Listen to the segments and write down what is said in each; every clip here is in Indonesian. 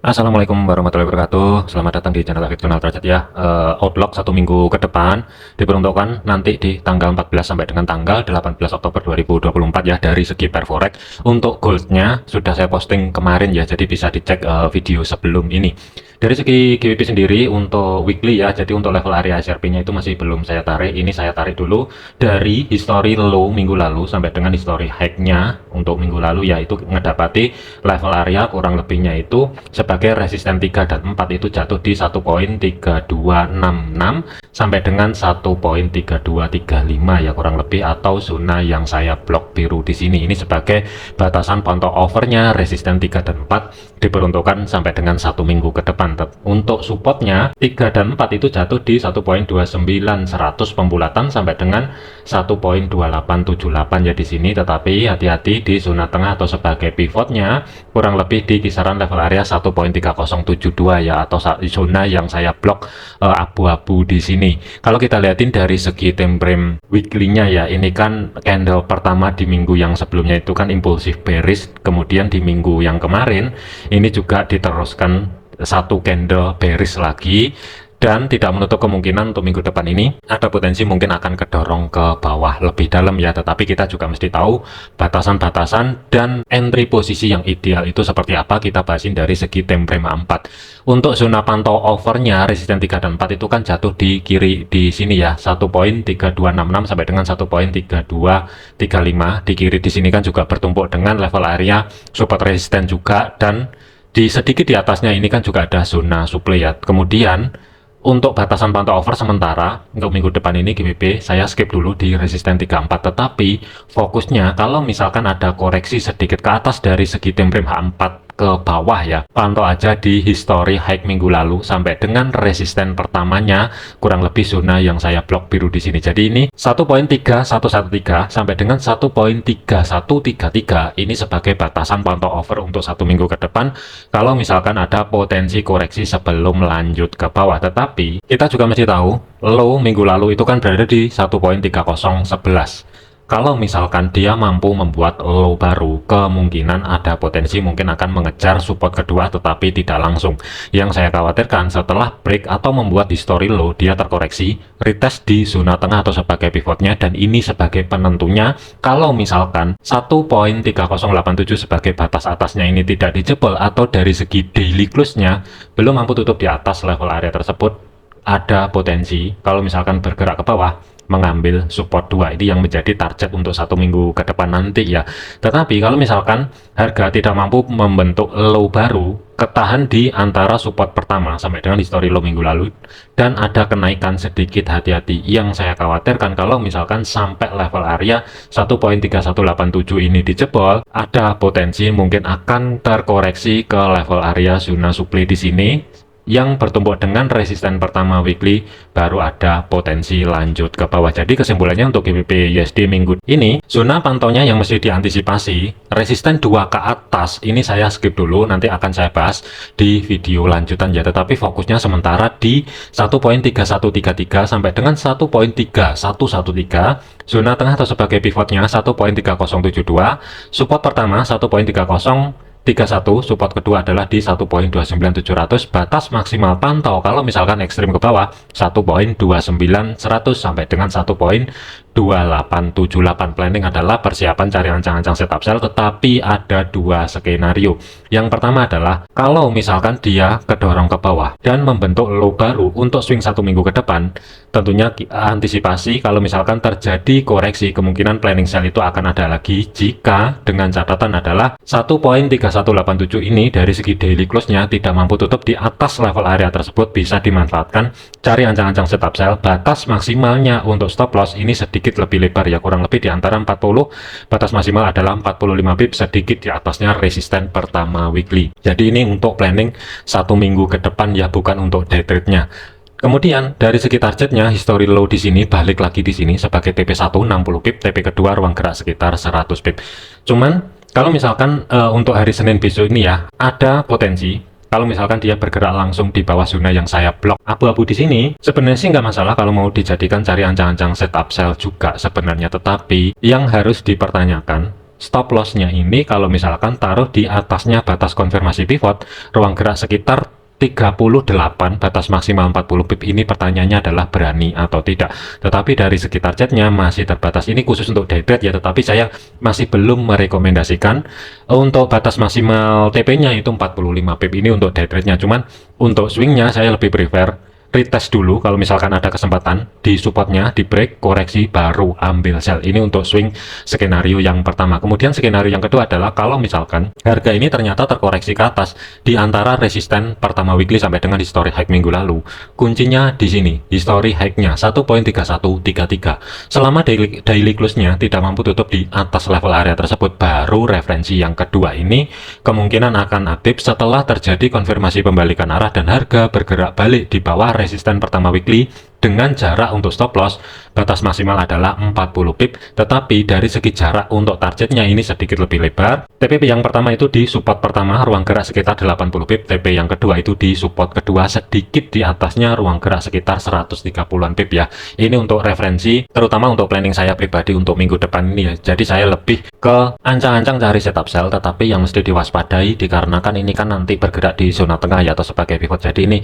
Assalamualaikum warahmatullahi wabarakatuh. Selamat datang di channel Derajat ya. Outlook 1 minggu ke depan diperuntukkan nanti di tanggal 14 sampai dengan tanggal 18 Oktober 2024 ya. Dari segi Perforex untuk goldnya sudah saya posting kemarin ya, jadi bisa dicek video sebelum ini. Dari segi GBP sendiri untuk weekly ya, jadi untuk level area SRP-nya itu masih belum saya tarik. Ini saya tarik dulu dari history low minggu lalu sampai dengan history high-nya untuk minggu lalu, yaitu ngedapati level area kurang lebihnya itu sebagai resisten 3 dan 4 itu jatuh di 1.3266 sampai dengan 1.3235 ya kurang lebih, atau zona yang saya blok biru di sini. Ini sebagai batasan pantau overnya resisten 3 dan 4 diperuntukkan sampai dengan 1 minggu ke depan. Untuk supportnya 3 dan 4 itu jatuh di 1.29100 pembulatan sampai dengan 1.2878 ya di sini, tetapi hati-hati di zona tengah atau sebagai pivotnya kurang lebih di kisaran level area 1.3072 ya, atau zona yang saya blok abu-abu di sini. Kalau kita lihatin dari segi time frame weekly-nya ya, ini kan candle pertama di minggu yang sebelumnya itu kan impulsif bearish, kemudian di minggu yang kemarin ini juga diteruskan satu candle bearish lagi, dan tidak menutup kemungkinan untuk minggu depan ini ada potensi mungkin akan kedorong ke bawah lebih dalam ya, tetapi kita juga mesti tahu batasan-batasan dan entry posisi yang ideal itu seperti apa. Kita bahasin dari segi time frame 4. Untuk zona pantau overnya resisten 3 dan 4 itu kan jatuh di kiri di sini ya, 1.3266 sampai dengan 1.3235 di kiri di sini kan juga bertumpuk dengan level area support resisten juga, dan di sedikit di atasnya ini kan juga ada zona supply ya. Kemudian untuk batasan pantau over sementara untuk minggu depan ini GBP saya skip dulu di resisten 34, tetapi fokusnya kalau misalkan ada koreksi sedikit ke atas dari segi time frame H4 ke bawah ya, pantau aja di history high minggu lalu sampai dengan resisten pertamanya kurang lebih zona yang saya blok biru di sini. Jadi ini 1.3113 sampai dengan 1.3133 ini sebagai batasan pantau over untuk 1 minggu ke depan kalau misalkan ada potensi koreksi sebelum lanjut ke bawah. Tetapi kita juga mesti tahu low minggu lalu itu kan berada di 1.3011. Kalau misalkan dia mampu membuat low baru, kemungkinan ada potensi mungkin akan mengejar support kedua, tetapi tidak langsung. Yang saya khawatirkan setelah break atau membuat history low, dia terkoreksi, retest di zona tengah atau sebagai pivotnya, dan ini sebagai penentunya. Kalau misalkan 1.3087 sebagai batas atasnya ini tidak dijebol, atau dari segi daily close-nya belum mampu tutup di atas level area tersebut, ada potensi kalau misalkan bergerak ke bawah mengambil support 2, ini yang menjadi target untuk 1 minggu ke depan nanti ya. Tetapi kalau misalkan harga tidak mampu membentuk low baru, ketahan di antara support pertama sampai dengan history low minggu lalu, dan ada kenaikan sedikit, hati-hati. Yang saya khawatirkan kalau misalkan sampai level area 1.3187 ini dijebol, ada potensi mungkin akan terkoreksi ke level area zona supply di sini yang bertumpuk dengan resisten pertama weekly, baru ada potensi lanjut ke bawah. Jadi kesimpulannya untuk GBP USD minggu ini, zona pantaunya yang mesti diantisipasi resisten 2 ke atas ini saya skip dulu, nanti akan saya bahas di video lanjutan ya. Tetapi fokusnya sementara di 1.3133 sampai dengan 1.3113, zona tengah atau sebagai pivotnya 1.3072, support pertama 1.3031, support kedua adalah di 1.29700, batas maksimal pantau kalau misalkan ekstrim ke bawah 1.29100 sampai dengan 1.2878. Planning adalah persiapan cari ancang-ancang setup sell, tetapi ada dua skenario. Yang pertama adalah kalau misalkan dia kedorong ke bawah dan membentuk low baru untuk swing 1 minggu ke depan, tentunya antisipasi kalau misalkan terjadi koreksi, kemungkinan planning sell itu akan ada lagi jika dengan catatan adalah 1.3187 ini dari segi daily close-nya tidak mampu tutup di atas level area tersebut, bisa dimanfaatkan cari ancang-ancang setup sell. Batas maksimalnya untuk stop loss ini sedikit lebih lebar ya, kurang lebih di antara 40, batas maksimal adalah 45 pip, sedikit di atasnya resisten pertama weekly. Jadi ini untuk planning 1 minggu ke depan ya, bukan untuk day trade-nya. Kemudian dari segi targetnya history low di sini balik lagi di sini sebagai TP1 60 pip, TP kedua ruang gerak sekitar 100 pip. Cuman kalau misalkan untuk hari Senin besok ini ya, ada potensi kalau misalkan dia bergerak langsung di bawah zona yang saya blok abu-abu di sini, sebenarnya sih nggak masalah kalau mau dijadikan cari ancang-ancang setup sell juga sebenarnya. Tetapi yang harus dipertanyakan stop lossnya ini kalau misalkan taruh di atasnya batas konfirmasi pivot, ruang gerak sekitar 38, batas maksimal 40 pip ini pertanyaannya adalah berani atau tidak. Tetapi dari segi targetnya masih terbatas, ini khusus untuk day trade ya, tetapi saya masih belum merekomendasikan untuk batas maksimal TP-nya itu 45 pip ini untuk day trade-nya. Cuman untuk swing-nya saya lebih prefer retest dulu, kalau misalkan ada kesempatan di supportnya, di break, koreksi, baru ambil sell. Ini untuk swing skenario yang pertama. Kemudian skenario yang kedua adalah kalau misalkan harga ini ternyata terkoreksi ke atas di antara resisten pertama weekly sampai dengan history high minggu lalu. Kuncinya di sini, history high-nya 1.3133. Selama daily close-nya tidak mampu tutup di atas level area tersebut, baru referensi yang kedua ini kemungkinan akan aktif setelah terjadi konfirmasi pembalikan arah dan harga bergerak balik di bawah resisten pertama weekly dengan jarak untuk stop loss batas maksimal adalah 40 pip, tetapi dari segi jarak untuk targetnya ini sedikit lebih lebar. TP yang pertama itu di support pertama, ruang gerak sekitar 80 pip. TP yang kedua itu di support kedua, sedikit di atasnya, ruang gerak sekitar 130-an pip ya. Ini untuk referensi, terutama untuk planning saya pribadi untuk minggu depan ini ya. Jadi saya lebih ke ancang-ancang cari setup sell, tetapi yang mesti diwaspadai dikarenakan ini kan nanti bergerak di zona tengah ya, atau sebagai pivot. Jadi ini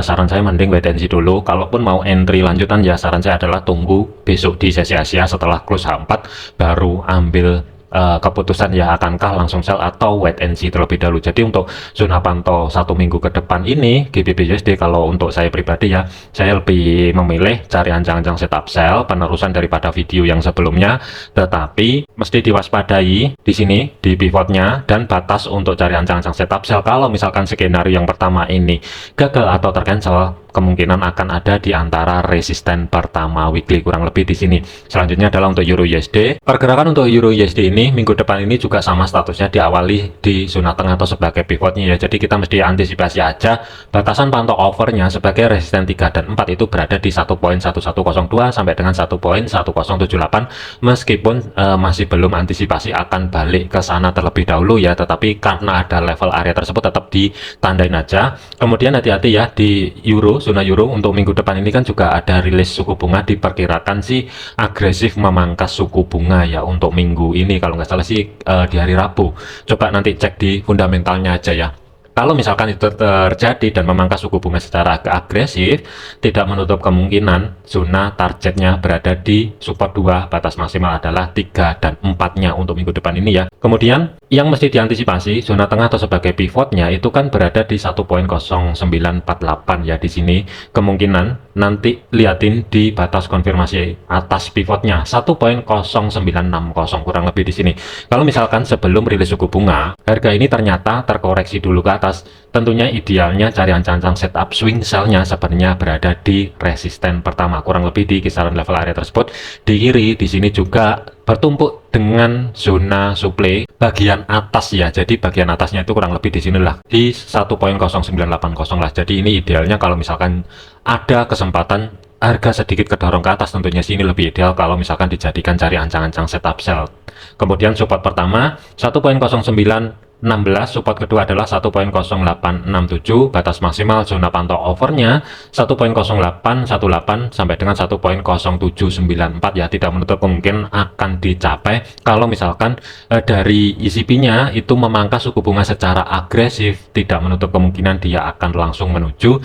saran saya mending wait and see dulu. Kalaupun mau entry lanjutan ya, saran saya adalah tunggu besok di sesi Asia setelah close H4 baru ambil keputusan ya, akankah langsung sell atau wait and see terlebih dahulu. Jadi untuk zona pantau 1 minggu ke depan ini GBP USD, kalau untuk saya pribadi ya, saya lebih memilih cari ancang-ancang setup sell penerusan daripada video yang sebelumnya, tetapi mesti diwaspadai di sini di pivotnya dan batas untuk cari ancang-ancang setup sell. Kalau misalkan skenario yang pertama ini gagal atau tercancel, kemungkinan akan ada di antara resisten pertama weekly, kurang lebih di sini. Selanjutnya adalah untuk Euro USD. Pergerakan untuk Euro USD ini minggu depan ini juga sama statusnya, diawali di zona tengah atau sebagai pivotnya ya. Jadi kita mesti antisipasi aja batasan pantau overnya sebagai resisten 3 dan 4 itu berada di 1.1102 sampai dengan 1.1078, meskipun masih belum antisipasi akan balik ke sana terlebih dahulu ya, tetapi karena ada level area tersebut tetap ditandain aja. Kemudian hati-hati ya di Euro, zona Euro untuk minggu depan ini kan juga ada rilis suku bunga, diperkirakan sih agresif memangkas suku bunga ya untuk minggu ini, kalau nggak salah sih di hari Rabu. Coba nanti cek di fundamentalnya aja ya. Kalau misalkan itu terjadi dan memangkas suku bunga secara agresif, tidak menutup kemungkinan zona targetnya berada di support 2, batas maksimal adalah 3 dan 4-nya untuk minggu depan ini ya. Kemudian yang mesti diantisipasi zona tengah atau sebagai pivotnya itu kan berada di 1.0948 ya. Di sini kemungkinan nanti liatin di batas konfirmasi atas pivotnya 1.0960 kurang lebih di sini. Kalau misalkan sebelum rilis suku bunga harga ini ternyata terkoreksi dulu ke atas, tentunya idealnya cari ancang-ancang setup swing sell-nya sebenarnya berada di resisten pertama, kurang lebih di kisaran level area tersebut. Di kiri di sini juga bertumpuk dengan zona supply bagian atas ya. Jadi bagian atasnya itu kurang lebih di sinilah di 1.0980 lah. Jadi ini idealnya kalau misalkan ada kesempatan harga sedikit kedorong ke atas, tentunya sini lebih ideal kalau misalkan dijadikan cari ancang-ancang setup sell. Kemudian support pertama 1.0916, support kedua adalah 1.0867, batas maksimal zona pantau overnya 1.0818 sampai dengan 1.0794 ya. Tidak menutup kemungkinan akan dicapai kalau misalkan dari ECB-nya itu memangkas suku bunga secara agresif. Tidak menutup kemungkinan dia akan langsung menuju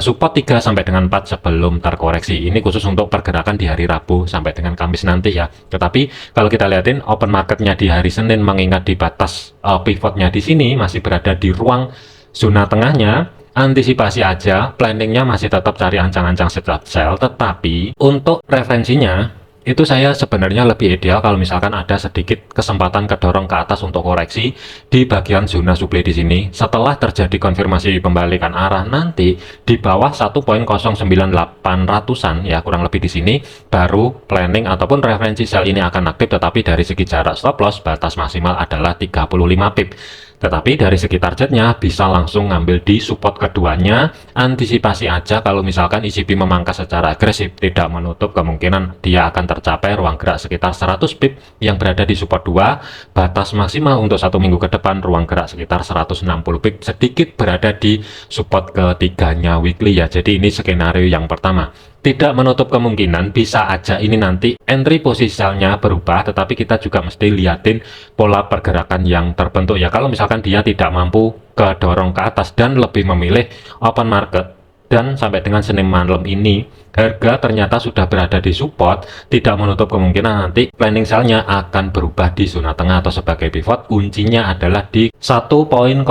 support 3 sampai dengan 4 sebelum terkoreksi. Ini khusus untuk pergerakan di hari Rabu sampai dengan Kamis nanti ya. Tetapi kalau kita lihatin open marketnya di hari Senin, mengingat di batas pivotnya di sini masih berada di ruang zona tengahnya, antisipasi aja, planningnya masih tetap cari ancang-ancang setup sell, tetapi untuk referensinya itu saya sebenarnya lebih ideal kalau misalkan ada sedikit kesempatan kedorong ke atas untuk koreksi di bagian zona supply di sini. Setelah terjadi konfirmasi pembalikan arah nanti di bawah 1.09800-an ya, kurang lebih di sini baru planning ataupun referensi sell ini akan aktif. Tetapi dari segi jarak stop loss batas maksimal adalah 35 pip. Tetapi dari segi targetnya bisa langsung ngambil di support keduanya. Antisipasi aja kalau misalkan ECB memangkas secara agresif, tidak menutup kemungkinan dia akan tercapai ruang gerak sekitar 100 pip yang berada di support 2. Batas maksimal untuk 1 minggu ke depan ruang gerak sekitar 160 pip, sedikit berada di support ketiganya weekly ya. Jadi ini skenario yang pertama. tidak menutup kemungkinan bisa aja ini nanti entry posisinya berubah, tetapi kita juga mesti liatin pola pergerakan yang terbentuk ya. Kalau misalkan dia tidak mampu kedorong ke atas dan lebih memilih open market, dan sampai dengan Senin malam ini harga ternyata sudah berada di support, tidak menutup kemungkinan nanti planning sell-nya akan berubah di zona tengah atau sebagai pivot. Kuncinya adalah di 1.0960,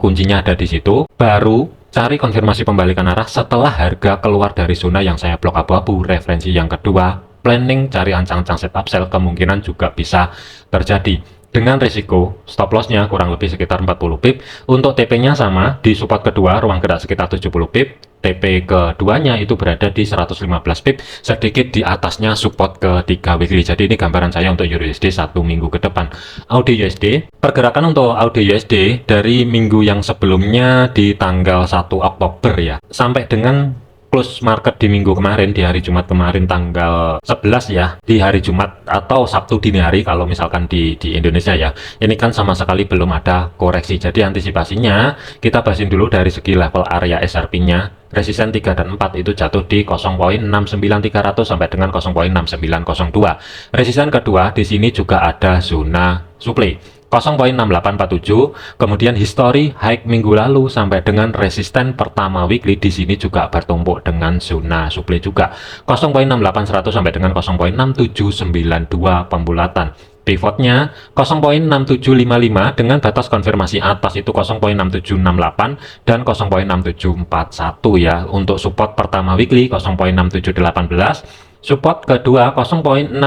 kuncinya ada di situ. Baru cari konfirmasi pembalikan arah setelah harga keluar dari zona yang saya blok abu-abu. Referensi yang kedua, planning cari ancang-ancang setup sell kemungkinan juga bisa terjadi dengan risiko stop loss-nya kurang lebih sekitar 40 pip. Untuk TP-nya sama, di support kedua ruang gerak sekitar 70 pip, TP keduanya itu berada di 115 pip, sedikit di atasnya support ketiga weekly. Jadi ini gambaran saya untuk USD 1 minggu ke depan. AUD USD, pergerakan untuk AUD USD dari minggu yang sebelumnya di tanggal 1 Oktober ya, sampai dengan close market di minggu kemarin, di hari Jumat kemarin tanggal 11 ya, di hari Jumat atau Sabtu dini hari kalau misalkan di Indonesia ya, ini kan sama sekali belum ada koreksi. Jadi antisipasinya kita bahasin dulu dari segi level area SRP-nya. Resisten 3 dan 4 itu jatuh di 0.69300 sampai dengan 0.6902. Resisten kedua di sini juga ada zona supply 0.6847, kemudian history high minggu lalu sampai dengan resisten pertama weekly di sini juga bertumpuk dengan zona supply juga 0.6800 sampai dengan 0.6792 pembulatan. Pivotnya 0.6755 dengan batas konfirmasi atas itu 0.6768 dan 0.6741 ya. Untuk support pertama weekly 0.6718, support kedua 0.6662,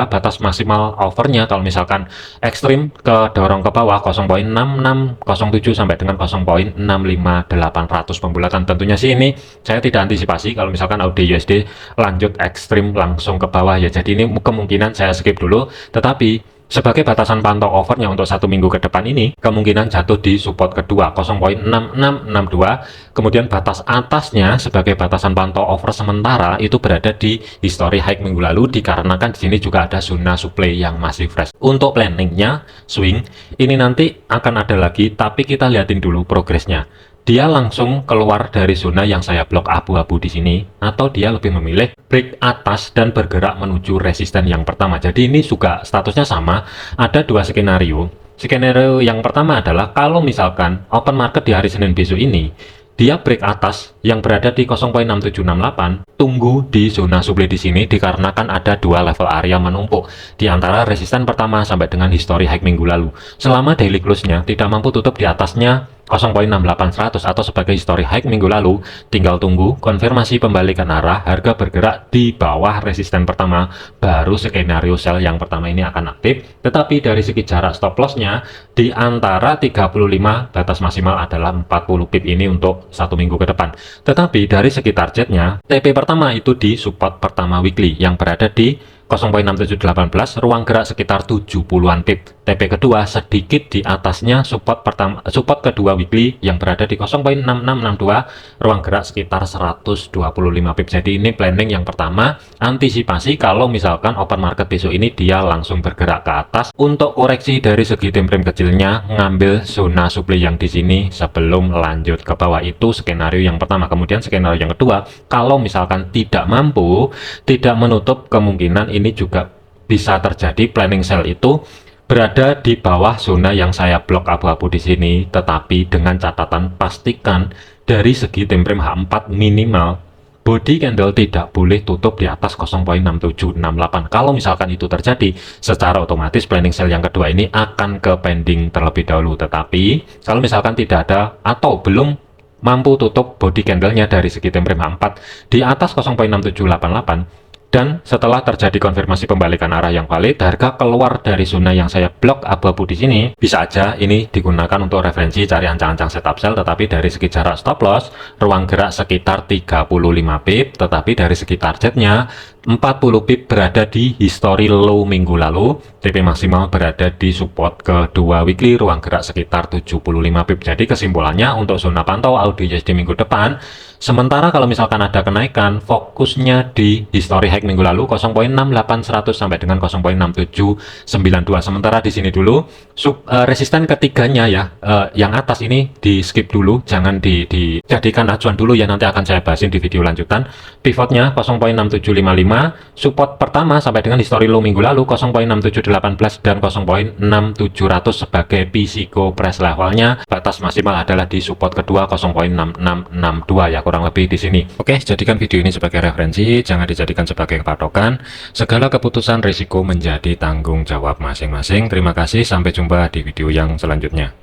batas maksimal overnya kalau misalkan ekstrim ke dorong ke bawah 0.6607 sampai dengan 0.65800 pembulatan. Tentunya sih ini saya tidak antisipasi kalau misalkan AUD USD lanjut ekstrim langsung ke bawah ya, jadi ini kemungkinan saya skip dulu. Tetapi sebagai batasan pantau overnya untuk 1 minggu ke depan ini kemungkinan jatuh di support kedua 0.6662, kemudian batas atasnya sebagai batasan pantau over sementara itu berada di history high minggu lalu, dikarenakan di sini juga ada zona supply yang masih fresh. Untuk planningnya swing ini nanti akan ada lagi, tapi kita liatin dulu progresnya. Dia langsung keluar dari zona yang saya blok abu-abu di sini, atau dia lebih memilih break atas dan bergerak menuju resisten yang pertama. Jadi ini juga statusnya sama, ada dua skenario. Skenario yang pertama adalah kalau misalkan open market di hari Senin besok ini dia break atas yang berada di 0.6768, tunggu di zona supply di sini dikarenakan ada dua level area menumpuk di antara resisten pertama sampai dengan history high minggu lalu. Selama daily close-nya tidak mampu tutup di atasnya 0.6800 atau sebagai history high minggu lalu, tinggal tunggu konfirmasi pembalikan arah, harga bergerak di bawah resisten pertama, baru skenario sell yang pertama ini akan aktif. Tetapi dari segi jarak stop loss-nya di antara 35, batas maksimal adalah 40 pip ini untuk 1 minggu ke depan. Tetapi dari segi targetnya, TP pertama itu di support pertama weekly yang berada di 0.6718, ruang gerak sekitar 70-an pip. TP kedua sedikit di atasnya support kedua weekly yang berada di 0.6662, ruang gerak sekitar 125 pip. Jadi ini planning yang pertama, antisipasi kalau misalkan open market besok ini dia langsung bergerak ke atas. Untuk koreksi dari segi time frame kecilnya, ngambil zona supply yang di sini sebelum lanjut ke bawah, itu skenario yang pertama. Kemudian skenario yang kedua, kalau misalkan tidak mampu, tidak menutup kemungkinan ini juga bisa terjadi planning sell itu berada di bawah zona yang saya blok abu-abu di sini, tetapi dengan catatan pastikan dari segi time frame H4 minimal body candle tidak boleh tutup di atas 0.6768. Kalau misalkan itu terjadi, secara otomatis planning sell yang kedua ini akan ke pending terlebih dahulu. Tetapi kalau misalkan tidak ada atau belum mampu tutup body candlenya dari segi time frame H4 di atas 0.6788, dan setelah terjadi konfirmasi pembalikan arah yang valid, harga keluar dari zona yang saya blok abu-abu di sini, bisa aja ini digunakan untuk referensi cari ancang-ancang setup sell. Tetapi dari segi jarak stop loss, ruang gerak sekitar 35 pip, tetapi dari segi targetnya 40 pip berada di history low minggu lalu, TP maksimal berada di support kedua weekly, ruang gerak sekitar 75 pip. Jadi kesimpulannya untuk zona pantau AUD/USD minggu depan, sementara kalau misalkan ada kenaikan, fokusnya di history high minggu lalu 0.68100 sampai dengan 0.6792. Sementara di sini dulu resisten ketiganya ya, yang atas ini di skip dulu, jangan dijadikan acuan dulu ya, nanti akan saya bahasin di video lanjutan. Pivotnya 0.6755, support pertama sampai dengan history low minggu lalu 0.6718 dan 0.6700 sebagai physical price levelnya. Batas maksimal adalah di support kedua 0.6662 ya, kurang lebih di sini. Oke, jadikan video ini sebagai referensi, jangan dijadikan sebagai patokan. Segala keputusan risiko menjadi tanggung jawab masing-masing. Terima kasih, sampai jumpa di video yang selanjutnya.